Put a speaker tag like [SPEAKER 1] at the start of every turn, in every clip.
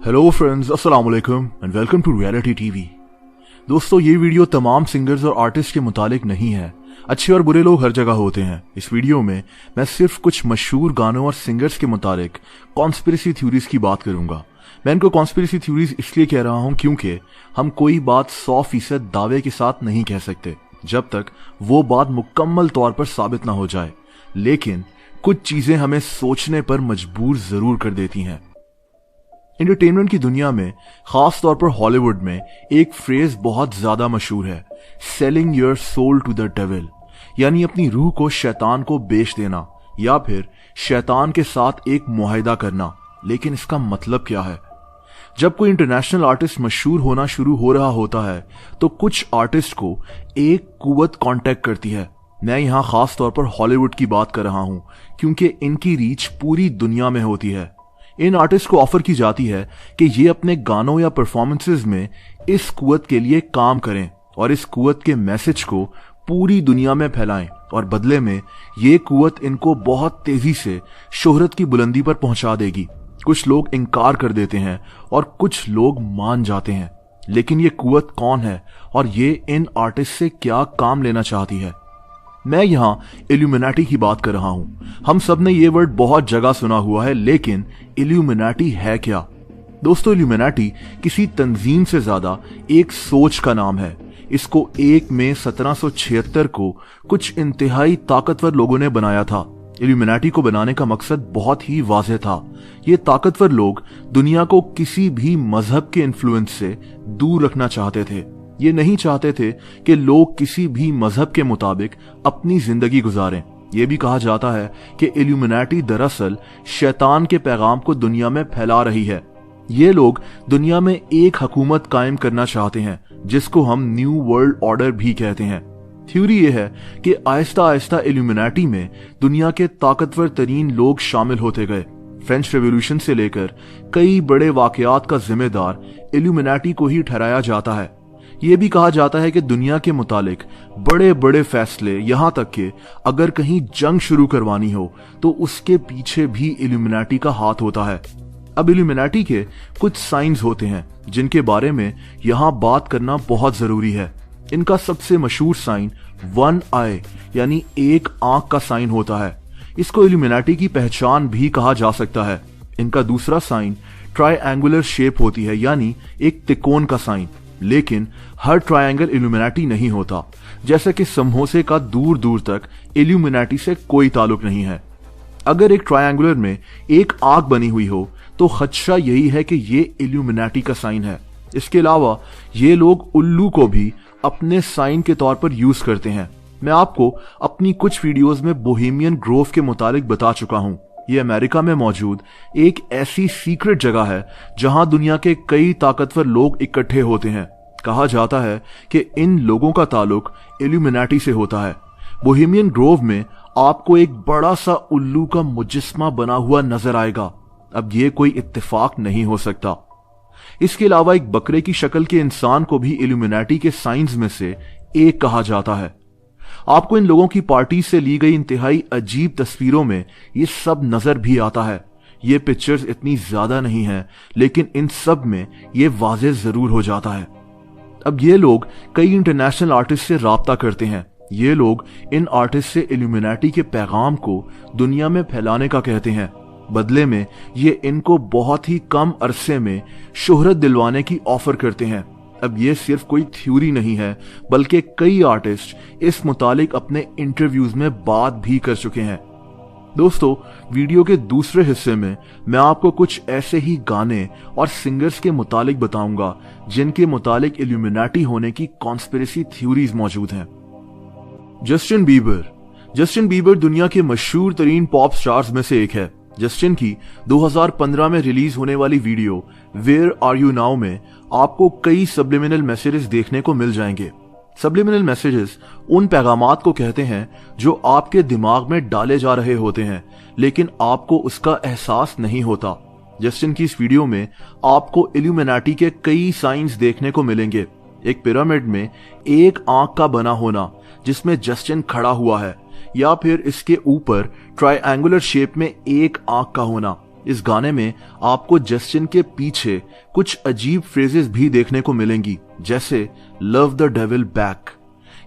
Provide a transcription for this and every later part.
[SPEAKER 1] Hello friends, अस्सलाम वालेकुम and welcome to reality TV. दोस्तों, ये वीडियो तमाम सिंगर्स और आर्टिस्ट के मुतालिक नहीं है। अच्छे और बुरे लोग हर जगह होते हैं। इस वीडियो में मैं सिर्फ कुछ मशहूर गानों और सिंगर्स के मुतालिक कॉन्स्पिरेसी थ्योरीज की बात करूंगा। मैं इनको कॉन्स्पिरेसी थ्योरीज इसलिए कह रहा हूं क्योंकि हम कोई बात 100% दावे के साथ नहीं कह सकते जब तक वो बात मुकम्मल तौर पर साबित ना हो जाए, लेकिन कुछ चीजें हमें सोचने पर मजबूर जरूर कर देती हैं। एंटरटेनमेंट की दुनिया में, खास तौर पर हॉलीवुड में, एक फ्रेज बहुत ज्यादा मशहूर है, selling your soul to the devil, यानी अपनी रूह को शैतान को बेच देना या फिर शैतान के साथ एक मुआहिदा करना। लेकिन इसका मतलब क्या है? जब कोई इंटरनेशनल आर्टिस्ट मशहूर होना शुरू हो रहा होता है तो कुछ आर्टिस्ट को एक कुव्वत कांटेक्ट करती है। मैं यहाँ खास तौर पर हॉलीवुड की बात कर रहा हूं क्योंकि इनकी रीच पूरी दुनिया में होती है। इन आर्टिस्ट को ऑफर की जाती है कि ये अपने गानों या परफॉर्मेंसेज में इस कुव्वत के लिए काम करें और इस कुव्वत के मैसेज को पूरी दुनिया में फैलाएं, और बदले में ये कुव्वत इनको बहुत तेजी से शोहरत की बुलंदी पर पहुंचा देगी। कुछ लोग इनकार कर देते हैं और कुछ लोग मान जाते हैं। लेकिन ये कुव्वत कौन है और ये इन आर्टिस्ट से क्या काम लेना चाहती है? मैं यहाँ इल्यूमिनाटी की बात कर रहा हूं। हम सब ने ये वर्ड बहुत जगह सुना हुआ है, लेकिन इल्यूमिनाटी है क्या? दोस्तों, इल्यूमिनाटी किसी तंजीम से ज्यादा एक सोच का नाम है। इसको 1 मई 1776 को कुछ इंतहाई ताकतवर लोगों ने बनाया था। इल्यूमिनाटी को बनाने का मकसद बहुत ही वाज़ेह था। ये ताकतवर लोग दुनिया को किसी भी मजहब के इन्फ्लुएंस से दूर रखना चाहते थे। ये नहीं चाहते थे कि लोग किसी भी मजहब के मुताबिक अपनी जिंदगी गुजारें। यह भी कहा जाता है कि इल्यूमिनाटी दरअसल शैतान के पैगाम को दुनिया में फैला रही है। ये लोग दुनिया में एक हुकूमत कायम करना चाहते हैं जिसको हम न्यू वर्ल्ड ऑर्डर भी कहते हैं। थ्योरी यह है कि आहिस्ता आहिस्ता इल्यूमिनाटी में दुनिया के ताकतवर तरीन लोग शामिल होते गए। फ्रेंच रेवोल्यूशन से लेकर कई बड़े वाकयात का जिम्मेदार इल्यूमिनाटी को ही ठहराया जाता है। यह भी कहा जाता है कि दुनिया के मुतालिक बड़े बड़े फैसले, यहां तक कि अगर कहीं जंग शुरू करवानी हो तो उसके पीछे भी इल्यूमिनाटी का हाथ होता है। अब इल्यूमिनाटी के कुछ साइंस होते हैं जिनके बारे में यहां बात करना बहुत जरूरी है। इनका सबसे मशहूर साइन 1 आई यानी एक आंख का साइन होता है। इसको इल्यूमिनाटी की पहचान भी कहा जा सकता है। इनका दूसरा साइन ट्रायंगुलर शेप होती है, यानी एक त्रिकोण का साइन। लेकिन हर ट्रायंगल इल्यूमिनाटी नहीं होता, जैसे कि समोसे का दूर दूर तक इल्यूमिनाटी से कोई ताल्लुक नहीं है। अगर एक ट्रायंगुलर में एक आंख बनी हुई हो तो खदशा यही है कि ये इल्यूमिनाटी का साइन है। इसके अलावा ये लोग उल्लू को भी अपने साइन के तौर पर यूज करते हैं। मैं आपको अपनी कुछ वीडियोस में बोहेमियन ग्रोव के मुतालिक बता चुका हूं। ये अमेरिका में मौजूद एक ऐसी सीक्रेट जगह है जहां दुनिया के कई ताकतवर लोग इकट्ठे होते हैं। कहा जाता है कि इन लोगों का ताल्लुक इल्यूमिनाटी से होता है। बोहेमियन ग्रोव में आपको एक बड़ा सा उल्लू का मुजस्मा बना हुआ नजर आएगा। अब ये कोई इत्तेफाक नहीं हो सकता। इसके अलावा एक बकरे की शक्ल के इंसान को भी इल्यूमिनाटी के साइंस में से एक कहा जाता है। आपको इन लोगों की पार्टी से ली गई इंतहाई अजीब तस्वीरों में ये सब नजर भी आता है। ये पिक्चर्स इतनी ज्यादा नहीं हैं, लेकिन इन सब में ये वाज़ेह जरूर हो जाता है। अब ये लोग कई इंटरनेशनल आर्टिस्ट से राब्ता करते हैं। ये लोग इन आर्टिस्ट से इल्यूमिनाटी के पैगाम को दुनिया में फैलाने का कहते हैं। बदले में ये इनको बहुत ही कम अरसे में शोहरत दिलवाने की ऑफर करते हैं। अब ये सिर्फ कोई थ्योरी नहीं है, बल्कि कई आर्टिस्ट इस मुतालिक अपने इंटरव्यूज में बात भी कर चुके हैं। दोस्तों, वीडियो के दूसरे हिस्से में मैं आपको कुछ ऐसे ही गाने और सिंगर्स के मुतालिक बताऊंगा जिनके मुतालिक इल्यूमिनाटी होने की कॉन्स्पिरेसी थ्योरीज मौजूद हैं। जस्टिन बीबर दुनिया के मशहूर तरीन पॉप स्टार्स में से एक है। जस्टिन की 2015 में रिलीज होने वाली video where are you now में आपको कई सब्लिमिनल मैसेजेस देखने को मिल जाएंगे। सब्लिमिनल मैसेजेस उन पैगामात को कहते हैं जो आपके दिमाग में डाले जा रहे होते हैं, लेकिन आपको उसका एहसास नहीं होता। जस्टिन की इस वीडियो में आपको इल्यूमिनाटी के कई साइंस देखने को मिलेंगे। एक पिरामिड में एक आंख का बना होना जिसमें जस्टिन खड़ा हुआ है, या फिर इसके ऊपर ट्रायंगुलर शेप में एक आंख का होना, इस गाने में आपको जस्टिन के पीछे कुछ अजीब फ्रेजेस भी देखने को मिलेंगी, जैसे लव द डेविल बैक।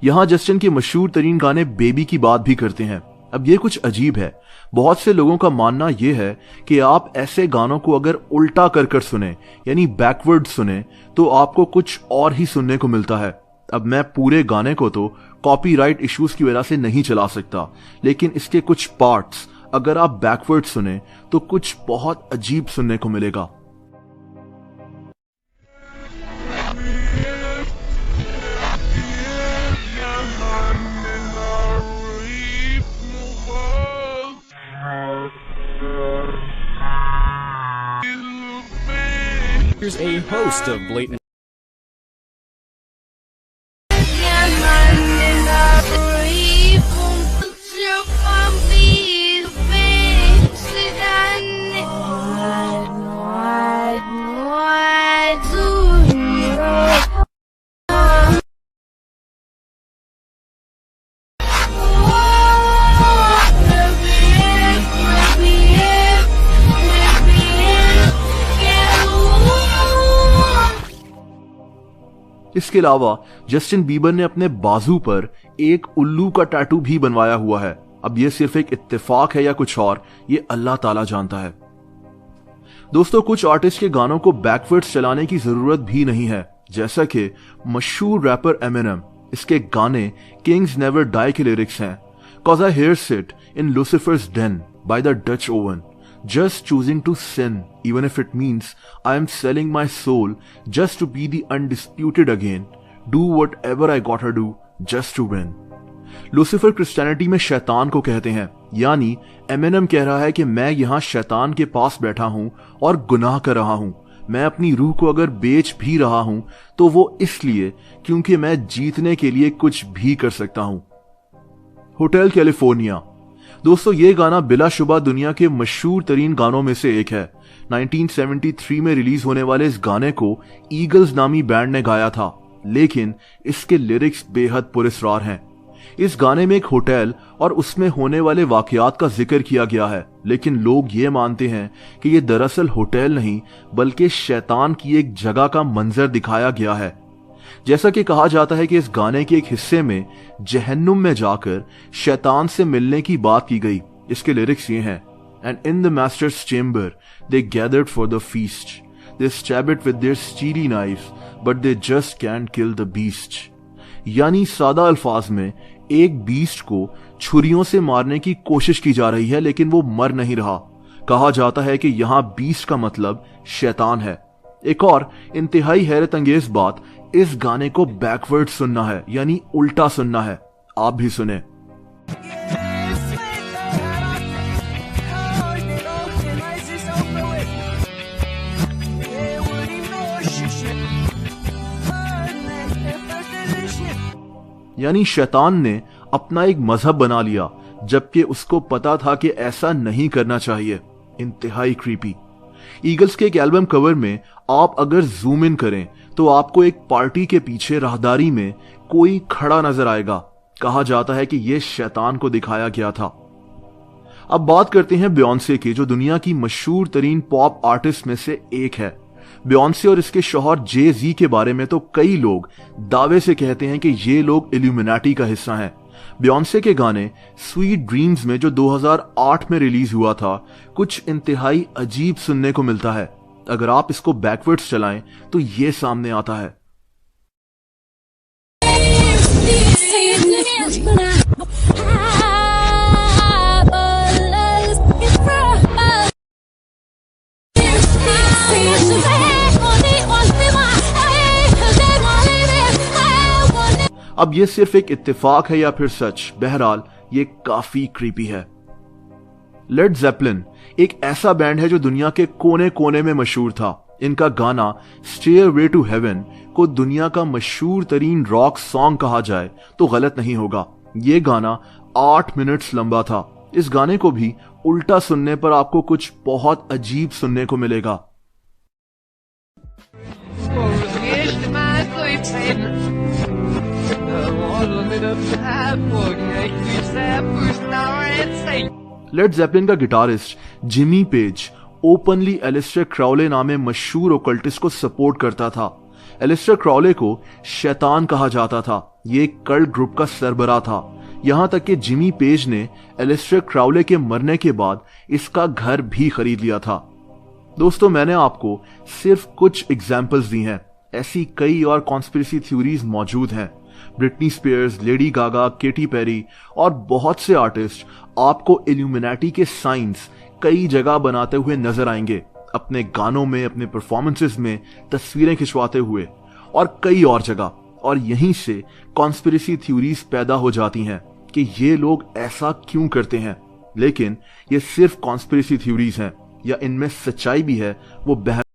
[SPEAKER 1] यहाँ जस्टिन के मशहूर तरीन गाने बेबी की बात भी करते हैं। अब ये कुछ अजीब है। बहुत से लोगों का मानना यह है कि आप ऐसे गानों को अगर उल्टा कर सुने, यानी बैकवर्ड सुने, तो आपको कुछ और ही सुनने को मिलता है। अब मैं पूरे गाने को तो कॉपीराइट इश्यूज की वजह से नहीं चला सकता, लेकिन इसके कुछ पार्ट्स अगर आप बैकवर्ड सुने तो कुछ बहुत अजीब सुनने को मिलेगा।
[SPEAKER 2] Here's a host of blatant
[SPEAKER 1] इसके अलावा जस्टिन बीबर ने अपने बाजू पर एक उल्लू का टैटू भी बनवाया हुआ है। अब ये सिर्फ एक इत्तेफाक है या कुछ और, ये अल्लाह ताला जानता है। दोस्तों, कुछ आर्टिस्ट के गानों को बैकवर्ड्स चलाने की जरूरत भी नहीं है, जैसा कि मशहूर रैपर एमिनेम। इसके गाने किंग्स नेवर डाई के लिरिक्स हैं। Cause I hear sit in Lucifer's den by the Dutch oven, just choosing to sin, even if it means I am selling my soul just to be the undisputed again. Do whatever I gotta do just to win. Lucifer Christianity में शैतान को कहते हैं, यानी Eminem कह रहा है कि मैं यहाँ शैतान के पास बैठा हूँ और गुनाह कर रहा हूँ। मैं अपनी रूह को अगर बेच भी रहा हूँ तो वो इसलिए क्योंकि मैं जीतने के लिए कुछ भी कर सकता हूँ। Hotel California. दोस्तों, ये गाना बिलाशुबा दुनिया के मशहूर तरीन गानों में से एक है। 1973 में रिलीज होने वाले इस गाने को ईगल्स नामी बैंड ने गाया था, लेकिन इसके लिरिक्स बेहद पुरस्कार हैं। इस गाने में एक होटल और उसमें होने वाले वाकयात का जिक्र किया गया है, लेकिन लोग ये मानते हैं कि ये दरअसल होटल नहीं बल्कि शैतान की एक जगह का मंजर दिखाया गया है। जैसा कि कहा जाता है कि इस गाने के एक हिस्से में जहन्नुम में जाकर शैतान से मिलने की बात की गई। इसके लिरिक्स ये हैं, and in the masters chamber they gathered for the feast, they stab it with their steely knifes but they just can't kill the beast. यानी सादा अल्फाज में एक बीस्ट को छुरियों से मारने की कोशिश की जा रही है, लेकिन वो मर नहीं रहा। कहा जाता है कि यहाँ बीस्ट का मतलब शैतान है। एक और इंतहाई हैरत अंगेज बात, इस गाने को बैकवर्ड सुनना है, यानी उल्टा सुनना है। आप भी सुने। यानी शैतान ने अपना एक मजहब बना लिया, जबकि उसको पता था कि ऐसा नहीं करना चाहिए। इंतहाई क्रीपी। ईगल्स के एक एल्बम कवर में आप अगर जूम इन करें तो आपको एक पार्टी के पीछे राहदारी में कोई खड़ा नजर आएगा। कहा जाता है कि यह शैतान को दिखाया गया था। अब बात करते हैं बियॉन्से की, जो दुनिया की मशहूर तरीन पॉप आर्टिस्ट में से एक है। बियॉन्से और इसके शौहर जे-जी के बारे में तो कई लोग दावे से कहते हैं कि ये लोग इल्यूमिनाटी का हिस्सा हैं। बियॉन्से के गाने स्वीट ड्रीम्स में, जो 2008 में रिलीज हुआ था, कुछ इंतहाई अजीब सुनने को मिलता है। अगर आप इसको बैकवर्ड्स चलाएं तो ये सामने आता है। अब ये सिर्फ एक इत्तेफाक है या फिर सच, बहरहाल ये काफी क्रीपी है। लेड ज़ेपलिन एक ऐसा बैंड है जो दुनिया के कोने कोने में मशहूर था। इनका गाना स्टेयरवे टू हेवन को दुनिया का मशहूर तरीन रॉक सॉन्ग कहा जाए तो गलत नहीं होगा। ये गाना 8 मिनट्स लंबा था। इस गाने को भी उल्टा सुनने पर आपको कुछ बहुत अजीब सुनने को मिलेगा। लेड ज़ेपलिन का guitarist Jimmy Page openly Aleister Crowley नामे मशहूर ओकल्टिस्ट को सपोर्ट करता था। एलिस्टर क्राउले को शैतान कहा जाता था। ये एक कल्ट ग्रुप का सरबराह था। यहां तक कि जिमी पेज ने एलिस्टर क्राउले के मरने के बाद इसका घर भी खरीद लिया था। दोस्तों, मैंने आपको सिर्फ कुछ एग्जाम्पल्स दी हैं। ऐसी कई और कॉन्स्पिरेसी थ्योरीज मौजूद हैं। Britney Spears, Lady Gaga, Katy Perry और बहुत से आर्टिस्ट आपको इल्यूमिनाटी के साइंस कई जगह बनाते हुए नजर आएंगे, अपने गानों में, अपने परफॉर्मेंसेस में तस्वीरें खिंचवाते हुए और कई और जगह। और यहीं से कॉन्स्पिरेसी थ्योरीज पैदा हो जाती हैं कि ये लोग ऐसा क्यों करते हैं। लेकिन ये सिर्फ कॉन्स्पिरेसी थ्योरीज हैं या इनमें सच्चाई भी है, वो